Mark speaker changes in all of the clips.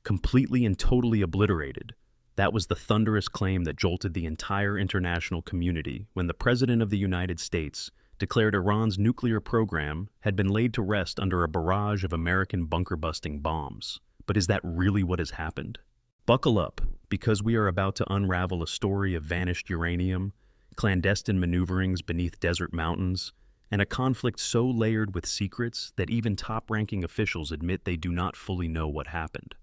Speaker 1: completely and totally obliterated. That was the thunderous claim that jolted the entire international community when the President of the United States declared Iran's nuclear program had been laid to rest under a barrage of American bunker-busting bombs. But is that really what has happened? Buckle up, because we are about to unravel a story of vanished uranium, clandestine maneuverings beneath desert mountains, and a conflict so layered with secrets that even top-ranking officials admit they do not fully know what happened.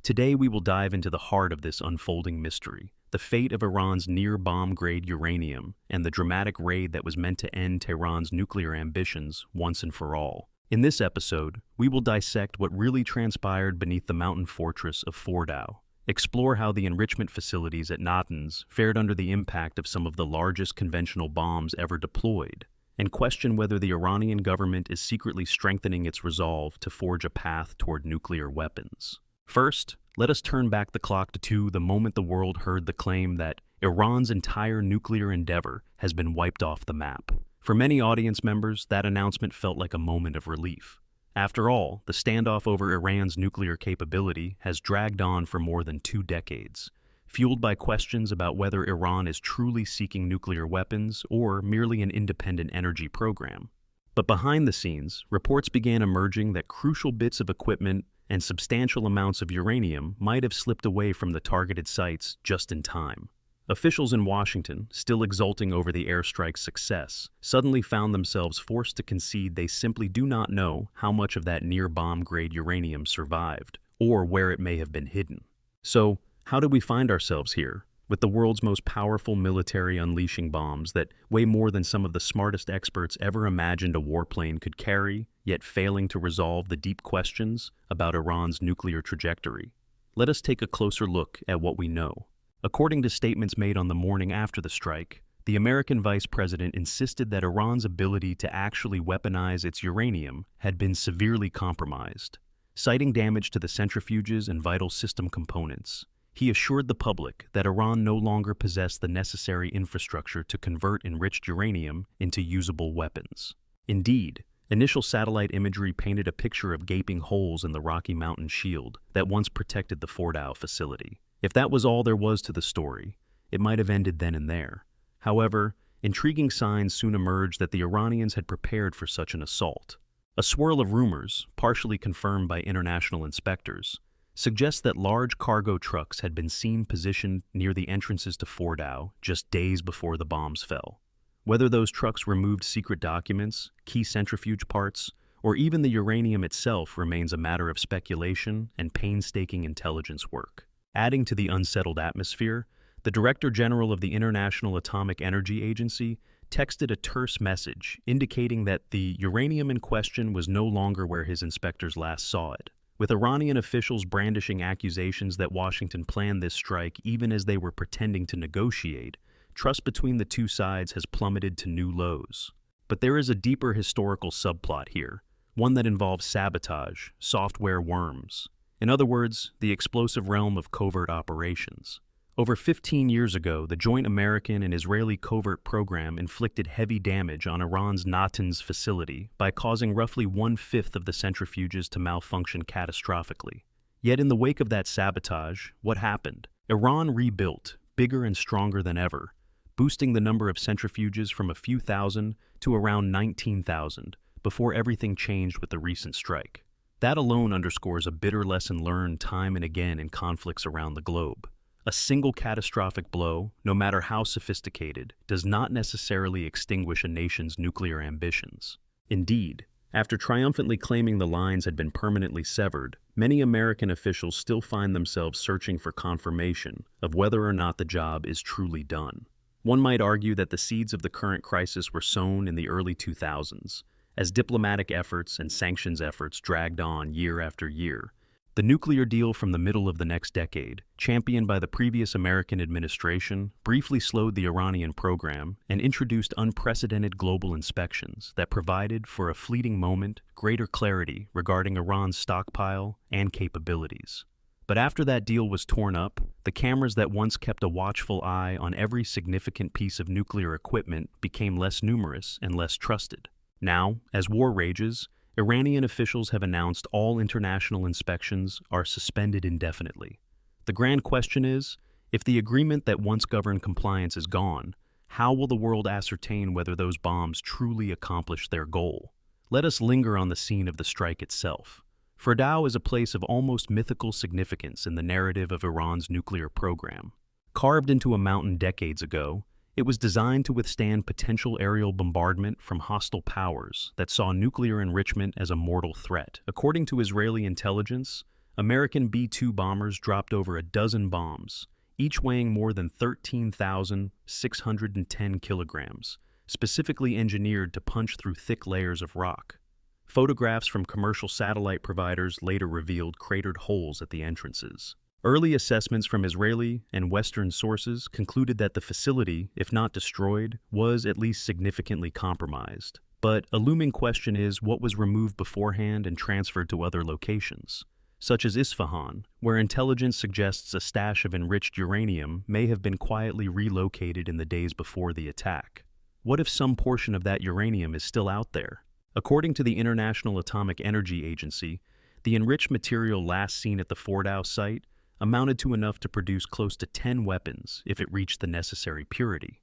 Speaker 1: Today we will dive into the heart of this unfolding mystery, the fate of Iran's near-bomb-grade uranium, and the dramatic raid that was meant to end Tehran's nuclear ambitions once and for all. In this episode, we will dissect what really transpired beneath the mountain fortress of Fordow, explore how the enrichment facilities at Natanz fared under the impact of some of the largest conventional bombs ever deployed, and question whether the Iranian government is secretly strengthening its resolve to forge a path toward nuclear weapons. First, let us turn back the clock to the moment the world heard the claim that Iran's entire nuclear endeavor has been wiped off the map. For many audience members, that announcement felt like a moment of relief. After all, the standoff over Iran's nuclear capability has dragged on for more than 2 decades, fueled by questions about whether Iran is truly seeking nuclear weapons or merely an independent energy program. But behind the scenes, reports began emerging that crucial bits of equipment and substantial amounts of uranium might have slipped away from the targeted sites just in time. Officials in Washington, still exulting over the airstrike's success, suddenly found themselves forced to concede they simply do not know how much of that near-bomb-grade uranium survived, or where it may have been hidden. So, how do we find ourselves here, with the world's most powerful military unleashing bombs that weigh more than some of the smartest experts ever imagined a warplane could carry, yet failing to resolve the deep questions about Iran's nuclear trajectory? Let us take a closer look at what we know. According to statements made on the morning after the strike, the American vice president insisted that Iran's ability to actually weaponize its uranium had been severely compromised. Citing damage to the centrifuges and vital system components, he assured the public that Iran no longer possessed the necessary infrastructure to convert enriched uranium into usable weapons. Indeed, initial satellite imagery painted a picture of gaping holes in the Rocky Mountain shield that once protected the Fordow facility. If that was all there was to the story, it might have ended then and there. However, intriguing signs soon emerged that the Iranians had prepared for such an assault. A swirl of rumors, partially confirmed by international inspectors, suggests that large cargo trucks had been seen positioned near the entrances to Fordow just days before the bombs fell. Whether those trucks removed secret documents, key centrifuge parts, or even the uranium itself remains a matter of speculation and painstaking intelligence work. Adding to the unsettled atmosphere, the Director General of the International Atomic Energy Agency texted a terse message indicating that the uranium in question was no longer where his inspectors last saw it. With Iranian officials brandishing accusations that Washington planned this strike even as they were pretending to negotiate, trust between the two sides has plummeted to new lows. But there is a deeper historical subplot here, one that involves sabotage, software worms. In other words, the explosive realm of covert operations. Over 15 years ago, the joint American and Israeli covert program inflicted heavy damage on Iran's Natanz facility by causing roughly 1/5 of the centrifuges to malfunction catastrophically. Yet in the wake of that sabotage, what happened? Iran rebuilt, bigger and stronger than ever, boosting the number of centrifuges from a few thousand to around 19,000 before everything changed with the recent strike. That alone underscores a bitter lesson learned time and again in conflicts around the globe. A single catastrophic blow, no matter how sophisticated, does not necessarily extinguish a nation's nuclear ambitions. Indeed, after triumphantly claiming the lines had been permanently severed, many American officials still find themselves searching for confirmation of whether or not the job is truly done. One might argue that the seeds of the current crisis were sown in the early 2000s, as diplomatic efforts and sanctions efforts dragged on year after year. The nuclear deal from the middle of the next decade, championed by the previous American administration, briefly slowed the Iranian program and introduced unprecedented global inspections that provided, for a fleeting moment, greater clarity regarding Iran's stockpile and capabilities. But after that deal was torn up, the cameras that once kept a watchful eye on every significant piece of nuclear equipment became less numerous and less trusted. Now, as war rages, Iranian officials have announced all international inspections are suspended indefinitely. The grand question is, if the agreement that once governed compliance is gone, how will the world ascertain whether those bombs truly accomplished their goal? Let us linger on the scene of the strike itself. Fordow is a place of almost mythical significance in the narrative of Iran's nuclear program. Carved into a mountain decades ago, it was designed to withstand potential aerial bombardment from hostile powers that saw nuclear enrichment as a mortal threat. According to Israeli intelligence, American B-2 bombers dropped over a dozen bombs, each weighing more than 13,610 kilograms, specifically engineered to punch through thick layers of rock. Photographs from commercial satellite providers later revealed cratered holes at the entrances. Early assessments from Israeli and Western sources concluded that the facility, if not destroyed, was at least significantly compromised. But a looming question is what was removed beforehand and transferred to other locations, such as Isfahan, where intelligence suggests a stash of enriched uranium may have been quietly relocated in the days before the attack. What if some portion of that uranium is still out there? According to the International Atomic Energy Agency, the enriched material last seen at the Fordow site amounted to enough to produce close to 10 weapons if it reached the necessary purity.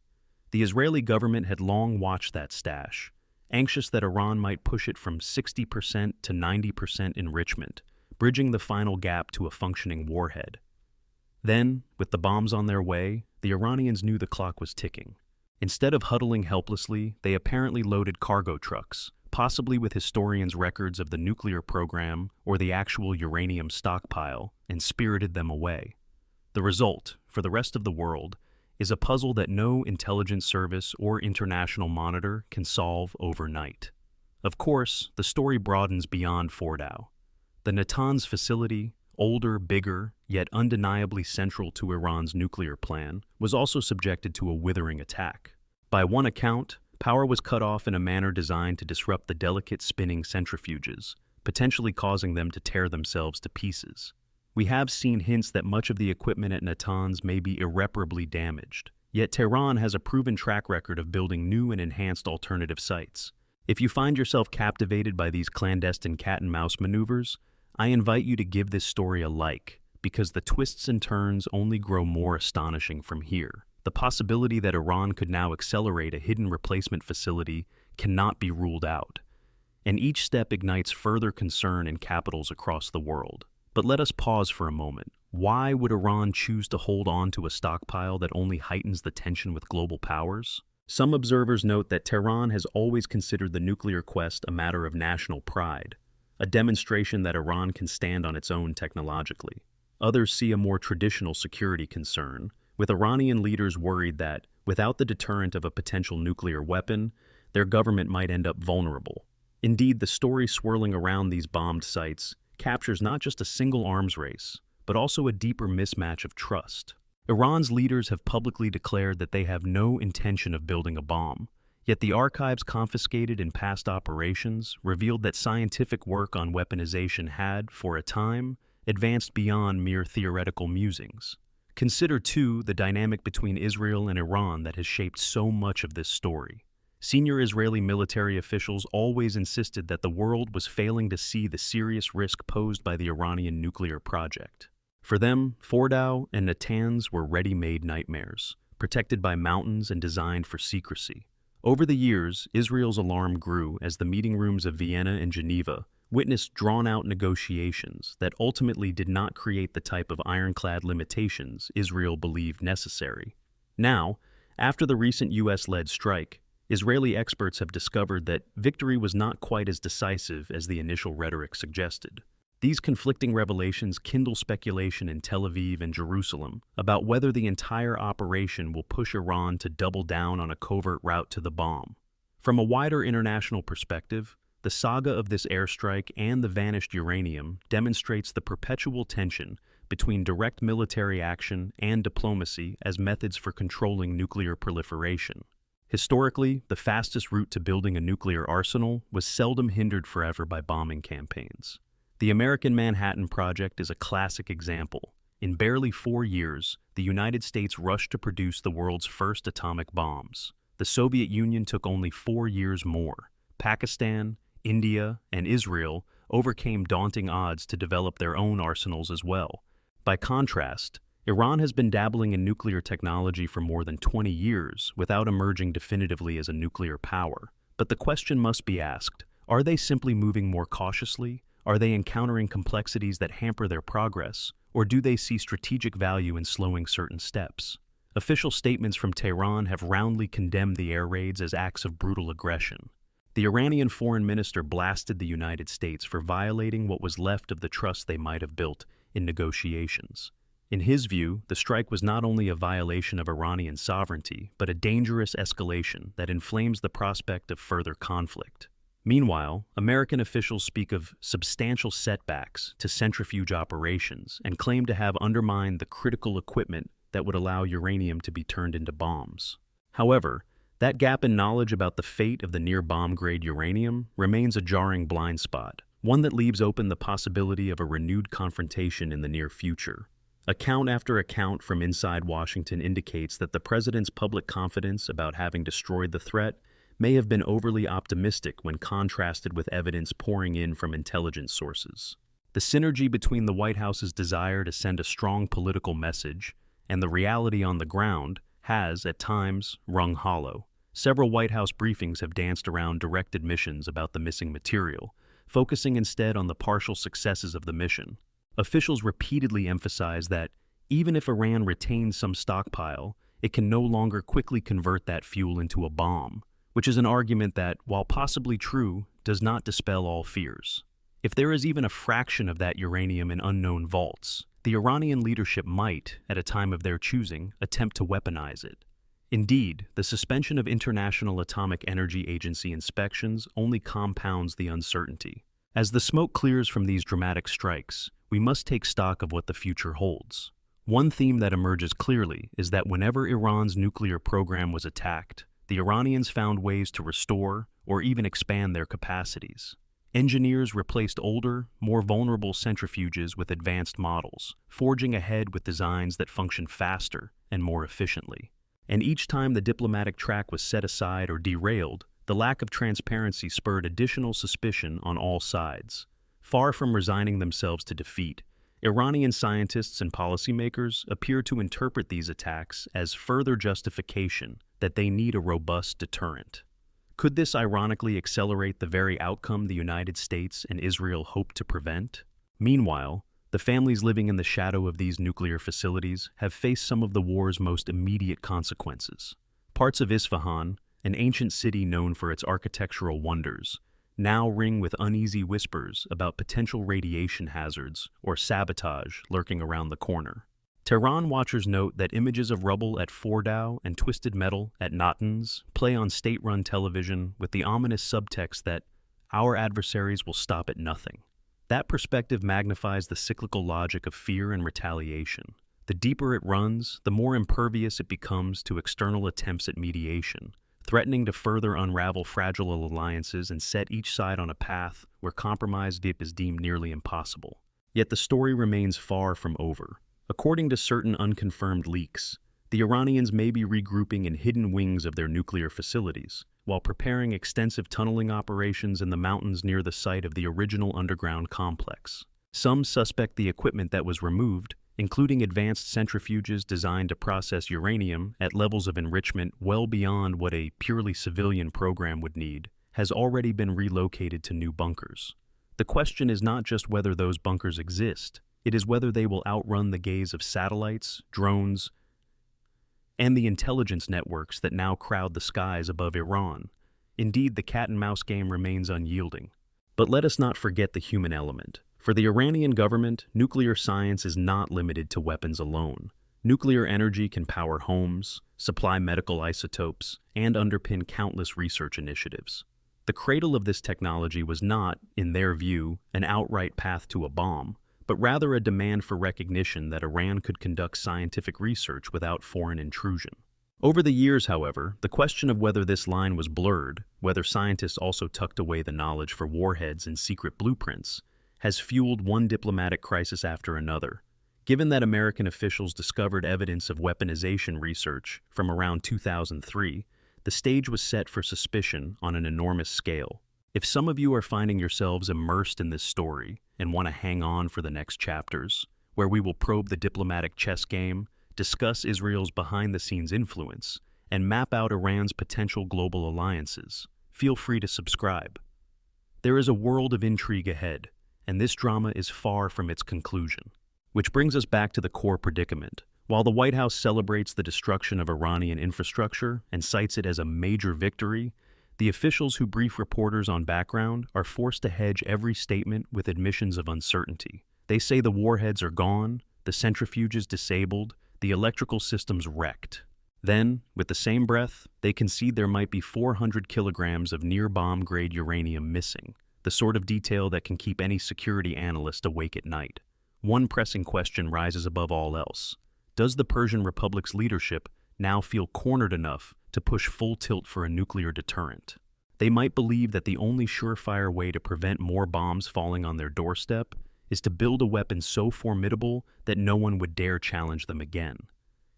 Speaker 1: The Israeli government had long watched that stash, anxious that Iran might push it from 60% to 90% enrichment, bridging the final gap to a functioning warhead. Then, with the bombs on their way, the Iranians knew the clock was ticking. Instead of huddling helplessly, they apparently loaded cargo trucks, possibly with historians' records of the nuclear program or the actual uranium stockpile, and spirited them away. The result, for the rest of the world, is a puzzle that no intelligence service or international monitor can solve overnight. Of course, the story broadens beyond Fordow. The Natanz facility, older, bigger, yet undeniably central to Iran's nuclear plan, was also subjected to a withering attack. By one account, power was cut off in a manner designed to disrupt the delicate spinning centrifuges, potentially causing them to tear themselves to pieces. We have seen hints that much of the equipment at Natanz may be irreparably damaged, yet Tehran has a proven track record of building new and enhanced alternative sites. If you find yourself captivated by these clandestine cat-and-mouse maneuvers, I invite you to give this story a like, because the twists and turns only grow more astonishing from here. The possibility that Iran could now accelerate a hidden replacement facility cannot be ruled out, and each step ignites further concern in capitals across the world. But let us pause for a moment. Why would Iran choose to hold on to a stockpile that only heightens the tension with global powers? Some observers note that Tehran has always considered the nuclear quest a matter of national pride, a demonstration that Iran can stand on its own technologically. Others see a more traditional security concern, with Iranian leaders worried that, without the deterrent of a potential nuclear weapon, their government might end up vulnerable. Indeed, the story swirling around these bombed sites captures not just a single arms race, but also a deeper mismatch of trust. Iran's leaders have publicly declared that they have no intention of building a bomb, yet the archives confiscated in past operations revealed that scientific work on weaponization had, for a time, advanced beyond mere theoretical musings. Consider, too, the dynamic between Israel and Iran that has shaped so much of this story. Senior Israeli military officials always insisted that the world was failing to see the serious risk posed by the Iranian nuclear project. For them, Fordow and Natanz were ready-made nightmares, protected by mountains and designed for secrecy. Over the years, Israel's alarm grew as the meeting rooms of Vienna and Geneva witnessed drawn-out negotiations that ultimately did not create the type of ironclad limitations Israel believed necessary. Now, after the recent U.S.-led strike, Israeli experts have discovered that victory was not quite as decisive as the initial rhetoric suggested. These conflicting revelations kindle speculation in Tel Aviv and Jerusalem about whether the entire operation will push Iran to double down on a covert route to the bomb. From a wider international perspective, the saga of this airstrike and the vanished uranium demonstrates the perpetual tension between direct military action and diplomacy as methods for controlling nuclear proliferation. Historically, the fastest route to building a nuclear arsenal was seldom hindered forever by bombing campaigns. The American Manhattan Project is a classic example. In barely 4 years, the United States rushed to produce the world's first atomic bombs. The Soviet Union took only 4 years more. Pakistan, India, and Israel overcame daunting odds to develop their own arsenals as well. By contrast, Iran has been dabbling in nuclear technology for more than 20 years without emerging definitively as a nuclear power. But the question must be asked, are they simply moving more cautiously? Are they encountering complexities that hamper their progress? Or do they see strategic value in slowing certain steps? Official statements from Tehran have roundly condemned the air raids as acts of brutal aggression. The Iranian foreign minister blasted the United States for violating what was left of the trust they might have built in negotiations. In his view, the strike was not only a violation of Iranian sovereignty, but a dangerous escalation that inflames the prospect of further conflict. Meanwhile, American officials speak of substantial setbacks to centrifuge operations and claim to have undermined the critical equipment that would allow uranium to be turned into bombs. However, that gap in knowledge about the fate of the near-bomb-grade uranium remains a jarring blind spot, one that leaves open the possibility of a renewed confrontation in the near future. Account after account from inside Washington indicates that the president's public confidence about having destroyed the threat may have been overly optimistic when contrasted with evidence pouring in from intelligence sources. The synergy between the White House's desire to send a strong political message and the reality on the ground has, at times, rung hollow. Several White House briefings have danced around direct admissions about the missing material, focusing instead on the partial successes of the mission. Officials repeatedly emphasize that even if Iran retains some stockpile, it can no longer quickly convert that fuel into a bomb, which is an argument that, while possibly true, does not dispel all fears. If there is even a fraction of that uranium in unknown vaults, the Iranian leadership might, at a time of their choosing, attempt to weaponize it. Indeed, the suspension of International Atomic Energy Agency inspections only compounds the uncertainty. As the smoke clears from these dramatic strikes, we must take stock of what the future holds. One theme that emerges clearly is that whenever Iran's nuclear program was attacked, the Iranians found ways to restore or even expand their capacities. Engineers replaced older, more vulnerable centrifuges with advanced models, forging ahead with designs that function faster and more efficiently. And each time the diplomatic track was set aside or derailed, the lack of transparency spurred additional suspicion on all sides. Far from resigning themselves to defeat, Iranian scientists and policymakers appear to interpret these attacks as further justification that they need a robust deterrent. Could this ironically accelerate the very outcome the United States and Israel hope to prevent? Meanwhile, the families living in the shadow of these nuclear facilities have faced some of the war's most immediate consequences. Parts of Isfahan, an ancient city known for its architectural wonders, now ring with uneasy whispers about potential radiation hazards or sabotage lurking around the corner. Tehran watchers note that images of rubble at Fordow and twisted metal at Natanz play on state-run television with the ominous subtext that our adversaries will stop at nothing. That perspective magnifies the cyclical logic of fear and retaliation. The deeper it runs, the more impervious it becomes to external attempts at mediation, threatening to further unravel fragile alliances and set each side on a path where compromise is deemed nearly impossible. Yet the story remains far from over. According to certain unconfirmed leaks, the Iranians may be regrouping in hidden wings of their nuclear facilities, while preparing extensive tunneling operations in the mountains near the site of the original underground complex. Some suspect the equipment that was removed, including advanced centrifuges designed to process uranium at levels of enrichment well beyond what a purely civilian program would need, has already been relocated to new bunkers. The question is not just whether those bunkers exist, it is whether they will outrun the gaze of satellites, drones, and the intelligence networks that now crowd the skies above Iran. Indeed, the cat-and-mouse game remains unyielding. But let us not forget the human element. For the Iranian government, nuclear science is not limited to weapons alone. Nuclear energy can power homes, supply medical isotopes, and underpin countless research initiatives. The cradle of this technology was not, in their view, an outright path to a bomb, but rather a demand for recognition that Iran could conduct scientific research without foreign intrusion. Over the years, however, the question of whether this line was blurred, whether scientists also tucked away the knowledge for warheads in secret blueprints, has fueled one diplomatic crisis after another. Given that American officials discovered evidence of weaponization research from around 2003, the stage was set for suspicion on an enormous scale. If some of you are finding yourselves immersed in this story and want to hang on for the next chapters, where we will probe the diplomatic chess game, discuss Israel's behind-the-scenes influence, and map out Iran's potential global alliances, feel free to subscribe. There is a world of intrigue ahead, and this drama is far from its conclusion. Which brings us back to the core predicament. While the White House celebrates the destruction of Iranian infrastructure and cites it as a major victory, the officials who brief reporters on background are forced to hedge every statement with admissions of uncertainty. They say the warheads are gone, the centrifuges disabled, the electrical systems wrecked. Then, with the same breath, they concede there might be 400 kilograms of near-bomb-grade uranium missing, the sort of detail that can keep any security analyst awake at night. One pressing question rises above all else. Does the Persian Republic's leadership now feel cornered enough to push full tilt for a nuclear deterrent? They might believe that the only surefire way to prevent more bombs falling on their doorstep is to build a weapon so formidable that no one would dare challenge them again.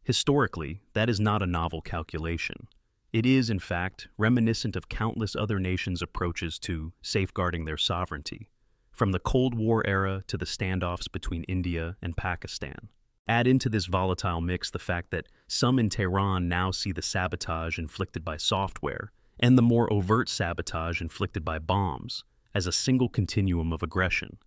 Speaker 1: Historically, that is not a novel calculation. It is, in fact, reminiscent of countless other nations' approaches to safeguarding their sovereignty, from the Cold War era to the standoffs between India and Pakistan. Add into this volatile mix the fact that some in Tehran now see the sabotage inflicted by software and the more overt sabotage inflicted by bombs as a single continuum of aggression.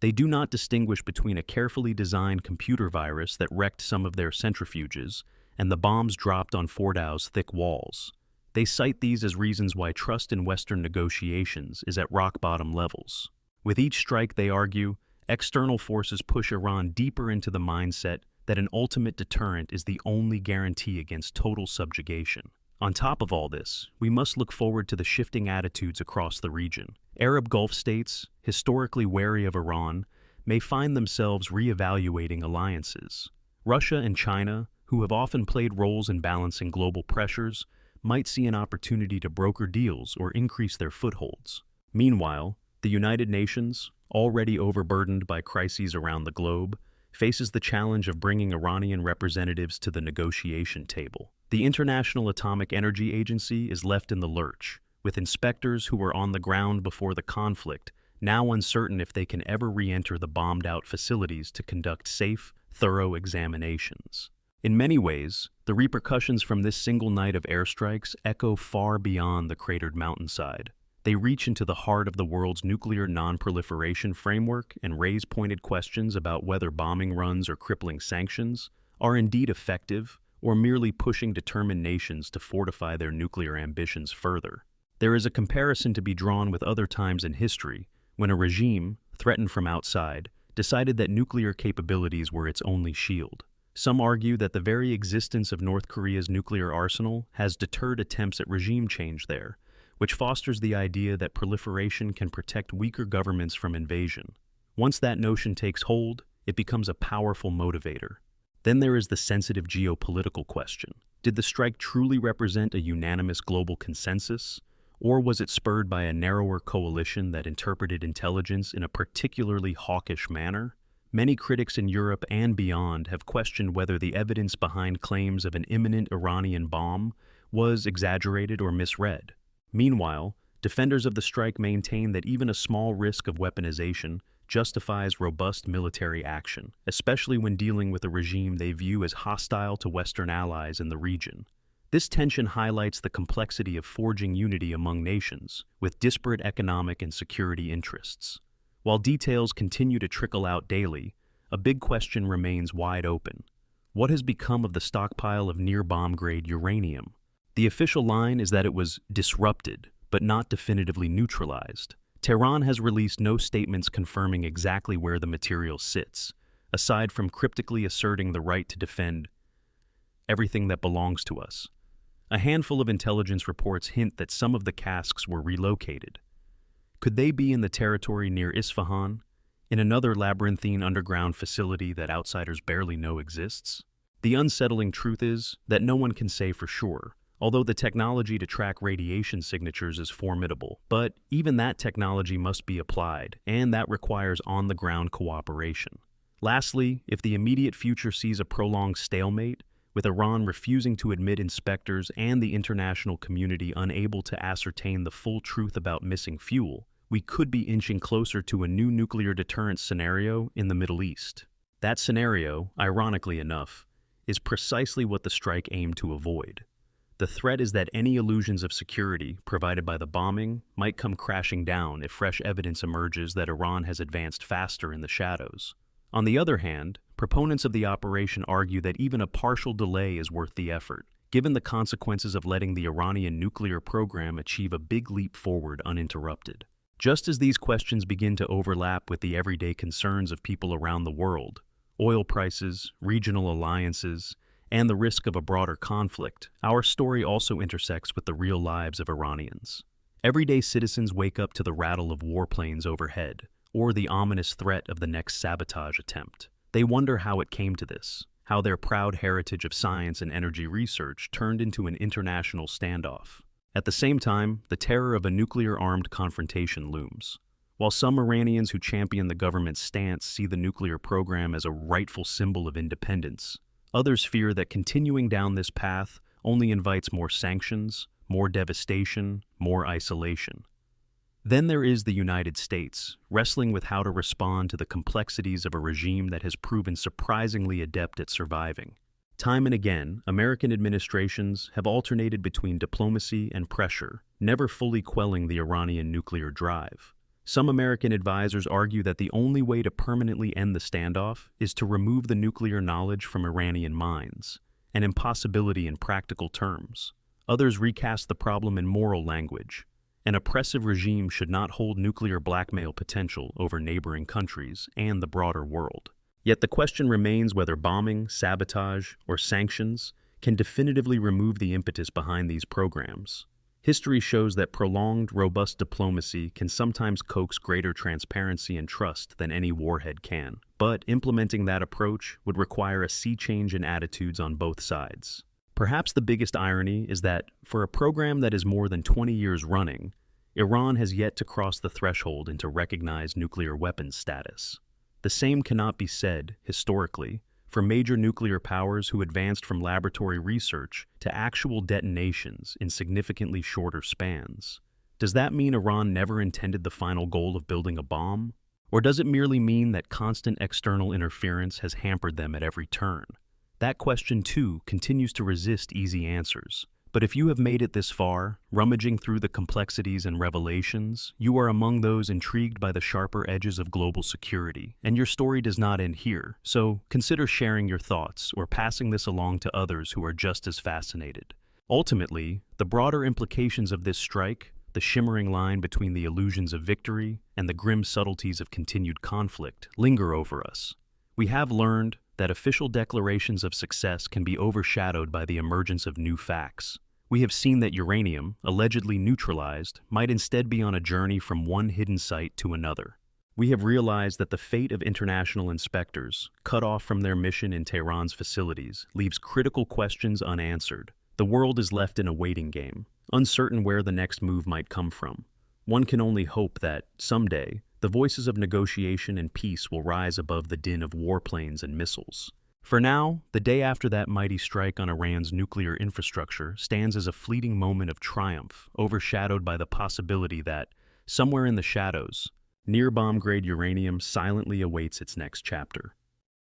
Speaker 1: They do not distinguish between a carefully designed computer virus that wrecked some of their centrifuges and the bombs dropped on Fordow's thick walls. They cite these as reasons why trust in Western negotiations is at rock-bottom levels. With each strike, they argue, external forces push Iran deeper into the mindset that an ultimate deterrent is the only guarantee against total subjugation. On top of all this, we must look forward to the shifting attitudes across the region. Arab Gulf states, historically wary of Iran, may find themselves reevaluating alliances. Russia and China, who have often played roles in balancing global pressures, might see an opportunity to broker deals or increase their footholds. Meanwhile, the United Nations, already overburdened by crises around the globe, faces the challenge of bringing Iranian representatives to the negotiation table. The International Atomic Energy Agency is left in the lurch, with inspectors who were on the ground before the conflict now uncertain if they can ever re-enter the bombed-out facilities to conduct safe, thorough examinations. In many ways, the repercussions from this single night of airstrikes echo far beyond the cratered mountainside. They reach into the heart of the world's nuclear non-proliferation framework and raise pointed questions about whether bombing runs or crippling sanctions are indeed effective or merely pushing determined nations to fortify their nuclear ambitions further. There is a comparison to be drawn with other times in history when a regime, threatened from outside, decided that nuclear capabilities were its only shield. Some argue that the very existence of North Korea's nuclear arsenal has deterred attempts at regime change there, which fosters the idea that proliferation can protect weaker governments from invasion. Once that notion takes hold, it becomes a powerful motivator. Then there is the sensitive geopolitical question. Did the strike truly represent a unanimous global consensus, or was it spurred by a narrower coalition that interpreted intelligence in a particularly hawkish manner? Many critics in Europe and beyond have questioned whether the evidence behind claims of an imminent Iranian bomb was exaggerated or misread. Meanwhile, defenders of the strike maintain that even a small risk of weaponization justifies robust military action, especially when dealing with a regime they view as hostile to Western allies in the region. This tension highlights the complexity of forging unity among nations with disparate economic and security interests. While details continue to trickle out daily, a big question remains wide open. What has become of the stockpile of near-bomb-grade uranium? The official line is that it was disrupted, but not definitively neutralized. Tehran has released no statements confirming exactly where the material sits, aside from cryptically asserting the right to defend everything that belongs to us. A handful of intelligence reports hint that some of the casks were relocated. Could they be in the territory near Isfahan, in another labyrinthine underground facility that outsiders barely know exists? The unsettling truth is that no one can say for sure, although the technology to track radiation signatures is formidable. But even that technology must be applied, and that requires on-the-ground cooperation. Lastly, if the immediate future sees a prolonged stalemate, with Iran refusing to admit inspectors and the international community unable to ascertain the full truth about missing fuel, we could be inching closer to a new nuclear deterrence scenario in the Middle East. That scenario, ironically enough, is precisely what the strike aimed to avoid. The threat is that any illusions of security provided by the bombing might come crashing down if fresh evidence emerges that Iran has advanced faster in the shadows. On the other hand, proponents of the operation argue that even a partial delay is worth the effort, given the consequences of letting the Iranian nuclear program achieve a big leap forward uninterrupted. Just as these questions begin to overlap with the everyday concerns of people around the world, oil prices, regional alliances, and the risk of a broader conflict, our story also intersects with the real lives of Iranians. Everyday citizens wake up to the rattle of warplanes overhead, or the ominous threat of the next sabotage attempt. They wonder how it came to this, how their proud heritage of science and energy research turned into an international standoff. At the same time, the terror of a nuclear-armed confrontation looms. While some Iranians who champion the government's stance see the nuclear program as a rightful symbol of independence, others fear that continuing down this path only invites more sanctions, more devastation, more isolation. Then there is the United States, wrestling with how to respond to the complexities of a regime that has proven surprisingly adept at surviving. Time and again, American administrations have alternated between diplomacy and pressure, never fully quelling the Iranian nuclear drive. Some American advisors argue that the only way to permanently end the standoff is to remove the nuclear knowledge from Iranian minds, an impossibility in practical terms. Others recast the problem in moral language. An oppressive regime should not hold nuclear blackmail potential over neighboring countries and the broader world. Yet the question remains whether bombing, sabotage, or sanctions can definitively remove the impetus behind these programs. History shows that prolonged, robust diplomacy can sometimes coax greater transparency and trust than any warhead can. But implementing that approach would require a sea change in attitudes on both sides. Perhaps the biggest irony is that, for a program that is more than 20 years running, Iran has yet to cross the threshold into recognized nuclear weapons status. The same cannot be said, historically, for major nuclear powers who advanced from laboratory research to actual detonations in significantly shorter spans. Does that mean Iran never intended the final goal of building a bomb? Or does it merely mean that constant external interference has hampered them at every turn? That question, too, continues to resist easy answers. But if you have made it this far, rummaging through the complexities and revelations, you are among those intrigued by the sharper edges of global security, and your story does not end here. So consider sharing your thoughts or passing this along to others who are just as fascinated. Ultimately, the broader implications of this strike, the shimmering line between the illusions of victory and the grim subtleties of continued conflict, linger over us. We have learned that official declarations of success can be overshadowed by the emergence of new facts. We have seen that uranium, allegedly neutralized, might instead be on a journey from one hidden site to another. We have realized that the fate of international inspectors, cut off from their mission in Tehran's facilities, leaves critical questions unanswered. The world is left in a waiting game, uncertain where the next move might come from. One can only hope that, someday, the voices of negotiation and peace will rise above the din of warplanes and missiles. For now, the day after that mighty strike on Iran's nuclear infrastructure stands as a fleeting moment of triumph, overshadowed by the possibility that, somewhere in the shadows, near bomb-grade uranium silently awaits its next chapter.